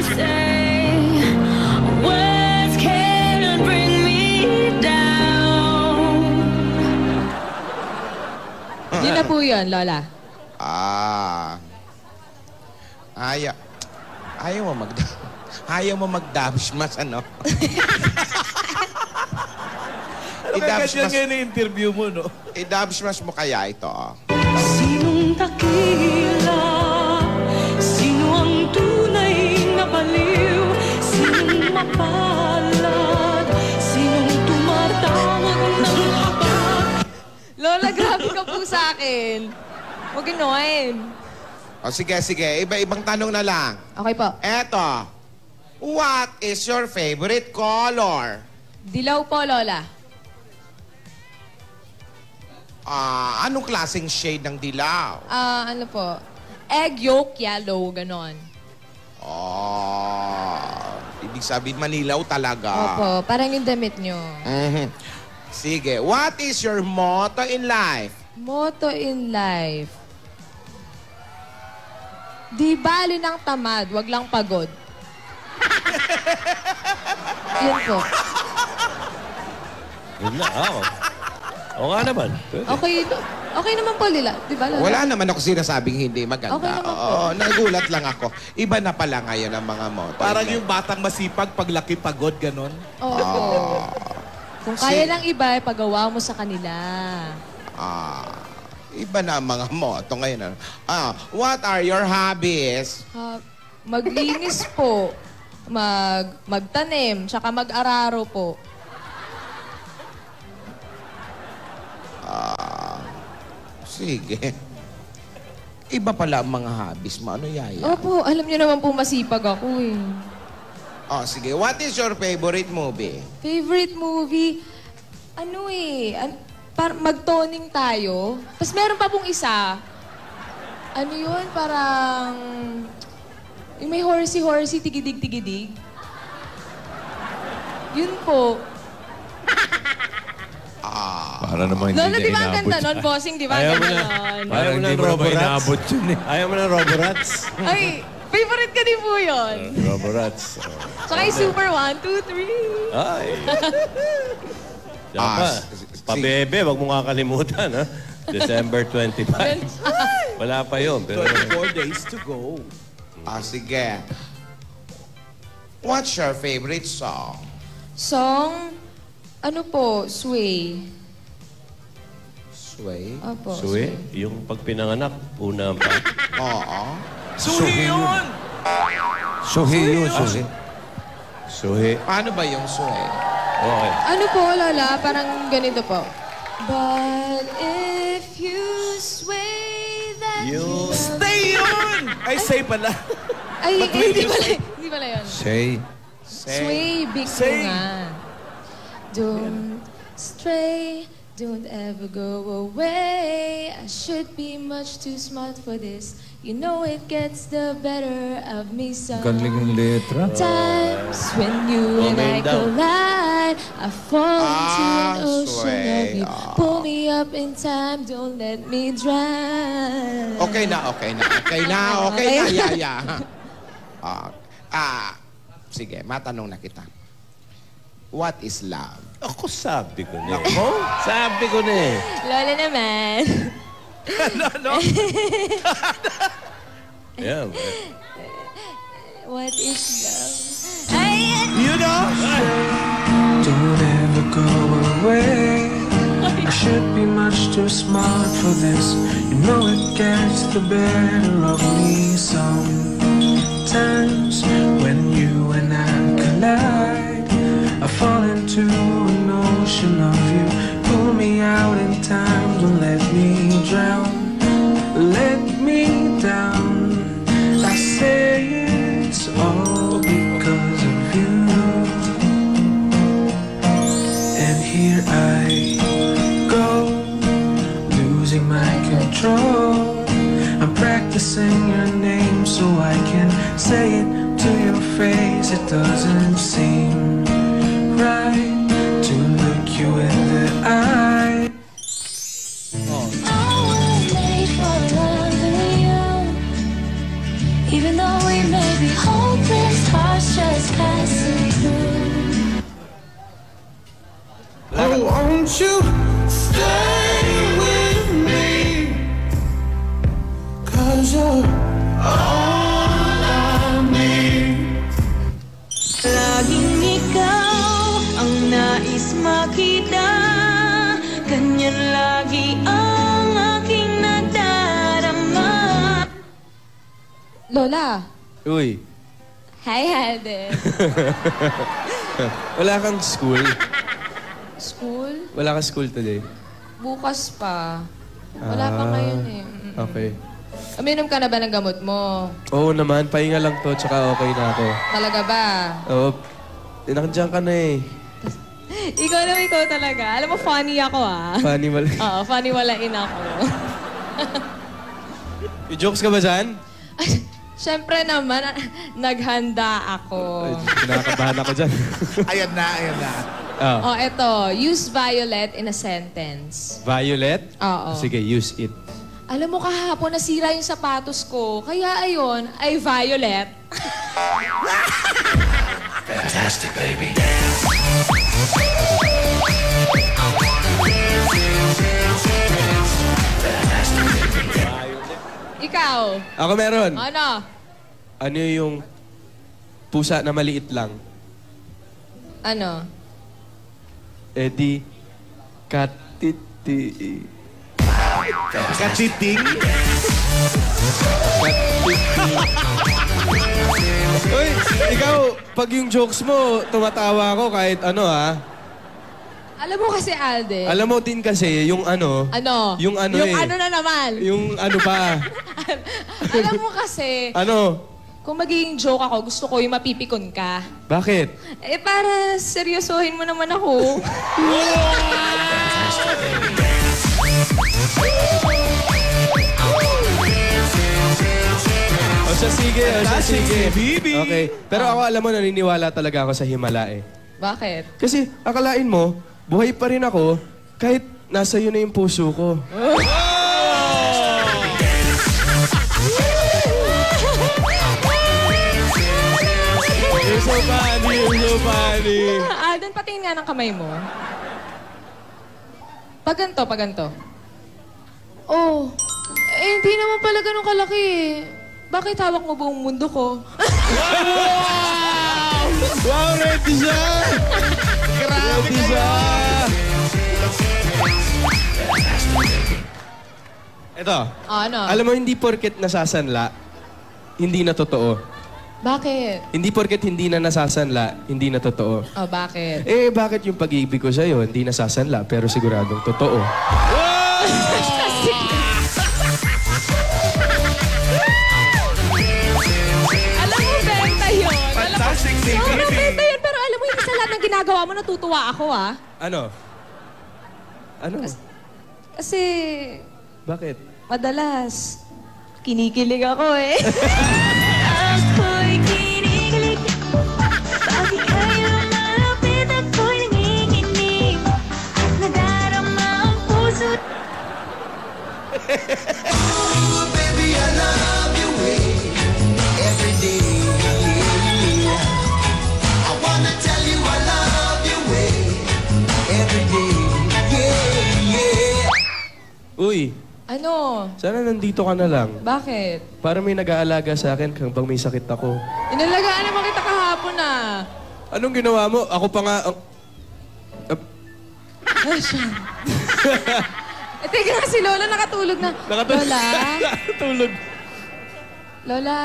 say words can't bring me down. Yun na po yun, Lola. Ayaw mo mag-dabs mas, ano? I-dabs mas ngayon yung interview mo, no? I-dabs mas mo kaya ito, Sinong takila? Sino ang tunay na baliw? Sinong mapalad? Sinong tumatawag ng habag? Lola, grabe ka po sa akin. Huwag ganoin. Sige. Iba-ibang tanong na lang. Okay po. Eto. What is your favorite color? Dilaw po, Lola. Anong klaseng shade ng dilaw? Ano po? Egg yolk yellow, ganon. Ibig sabihin manilaw talaga. Opo, parang yung damit nyo. Sige. What is your motto in life? Motto in life. Di bali ng tamad, wag lang pagod. Yun po. Yun na, ako. Oo nga naman. Pwede. Okay naman po, Lila. Di ba, Lola? Wala naman ako sinasabing hindi maganda. Okay naman po. Oo, nagulat lang ako. Iba na pala ngayon ang mga motto. Parang yung batang masipag, paglaki pagod, ganon. Oo. Kung kaya ng iba, pagawa mo sa kanila. Iba na ang mga motto ngayon. What are your hobbies? Maglinis po. Magtanim, tsaka mag-araro po. Sige. Iba pala ang mga hobbies mo. Ano, Yaya? Opo, alam niyo naman po masipag ako eh. Sige. What is your favorite movie? Favorite movie? Ano eh, mag-toning tayo. Tapos meron pa pong isa. Ano yun? Parang... Yung may horsey-horsey, tigidig-tigidig. Yun po. Para naman hindi Lola, di ba ang inaabot ganda siya. nun? Bossing, di ba ang Ayaw mo ganda na. nun? Ayaw mo na Hindi mo naman Roborats. inaabot yun eh. Ayaw mo na Roborats. Ay, favorite ka din po yun. Roborats. Saka yung Super 1, 2, 3. Ay. Diyan pa. Pabebe, wag mo kakalimutan, ha? December 25. Wala pa yun. Pero... 24 days to go. Sige. What's your favorite song? Song, ano po, Sway. Sway? Opo, Suwi, yung pag pinanganak, una pa. Oo. Suhi yun! Suhi. Suhi. Paano ba yung sway? Okay. Ano po, Lola? Parang ganito po. But if you sway that you... Stay yun! Ay, say pala. Ay, hindi pala yun. Say. Sway, big Say. nga. Don't stray, don't ever go away. I should be much too smart for this. You know it gets the better of me Galing yung letra. sometimes when you and I collide. I fall into an ocean of you. Pull me up in time, don't let me drown. Okay na, Yaya. Sige, matanong na kita. What is love? Ako sabi ko na. Ako? Sabi ko na eh. Lola naman. Ano? Yeah. What is love? Ay, You know? Don't ever go away. I should be much too smart for this. You know it gets the better of me sometimes when you and I collide. I fall into an ocean of you. Pull me out in time, don't let me drown. Let me down. I say it's all because of you. And here I go, losing my control. I'm practicing your name so I can say it to your face. It doesn't seem right to look you in the eye. Even though we may be hopeless. Won't you stay with me? 'Cause you're all I need. Laging ikaw ang nais makita, ganyan lagi ang aking nadarama. Lola. Uy, Hi, Alden. wala kang school. School? Wala kang school today. Bukas pa. Wala pa ngayon eh. Okay. Uminom ka na ba ng gamot mo? Oo naman, pahinga lang to, tsaka okay na ako. Talaga ba? Oo, nandiyan ka na eh. ikaw talaga. Alam mo, funny ako ah. Funny wala. Oo, funny walain ako. May jokes ka ba dyan? Siyempre naman, naghanda ako. Kinakabahan ako dyan. Ayan na. Oh, eto. Use violet in a sentence. Violet? Oo. Sige, use it. Alam mo, kahapon nasira yung sapatos ko. Kaya ayon, ay violet. Fantastic, baby. Ikaw, Ako meron. ano? Ano yung pusa na maliit lang? Ano? Di katiti. Katiting. Uy, ikaw, pag yung jokes mo, tumatawa ako kahit ano ha. Alam mo kasi, Alden. Alam mo din kasi, yung ano. Ano? Yung ano Yung eh. ano na naman. Yung ano pa. Alam mo kasi, Ano? kung magiging joke ako, gusto ko yung mapipikon ka. Bakit? Eh, para seryosohin mo naman ako. O siya sige. Okay. Pero ako alam mo, naniniwala talaga ako sa himala eh. Bakit? Kasi akalain mo, buhay pa rin ako kahit nasa iyo na yung puso ko. You're so funny. Alden, patingin nga ng kamay mo. Pag ganito. Oh, hindi naman pala ganun kalaki eh. Bakit hawak mo buong mundo ko? Wow, ready siya! Ready siya! Ito, Ano? alam mo, hindi porket nasasanla, hindi na totoo. Bakit? Hindi porket hindi na nasasanla, hindi na totoo. Oh, bakit? Eh, bakit yung pag-ibig ko sa'yo, hindi nasasanla, pero siguradong totoo? Alam mo, benta yun. Fantastic, Sobrang baby. benta yun. Pero alam mo, hindi sa lahat ng ginagawa mo, natutuwa ako ah. Ano? Ano? Kasi, Bakit? madalas, kinikilig ako eh. Ako'y kinikilig, bakit kayo malapit ako'y nanginginig, nadarama ang puso. Baby, I love your way every day. I wanna tell you I love your way every day. Yeah. Uy, Ano? sana nandito ka na lang. Bakit? Para may nag-aalaga sa akin habang may sakit ako. Inalagaan naman kita kahapon ah. Anong ginawa mo? Ako pa nga... Eh, teka nga si Lola nakatulog na. Lola? Tulog. Lola?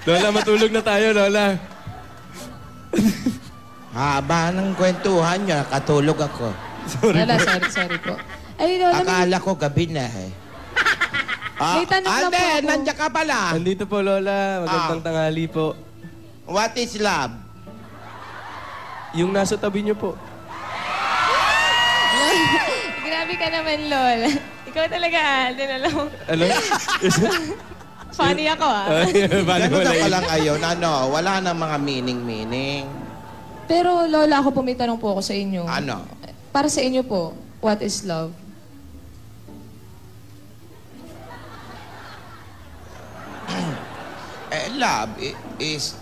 Lola, matulog na tayo, Lola. Haba ng kwentuhan niya, katulog ako. Lola, sorry po. Ay, Lola, Akala ko gabi na eh. may tanong na po Alden, ako. nandiyan ka pala. Nandito po, Lola. Magandang tanghali po. What is love? Yung nasa tabi niyo po. Grabe ka naman, Lola. Ikaw talaga, Alden, alam mo. Ano? Funny ako ah. Ganun na palang ayon. Ano, wala na mga meaning. Pero Lola, ako po may tanong po ako sa inyo. Ano? Para sa inyo po, what is love? Love is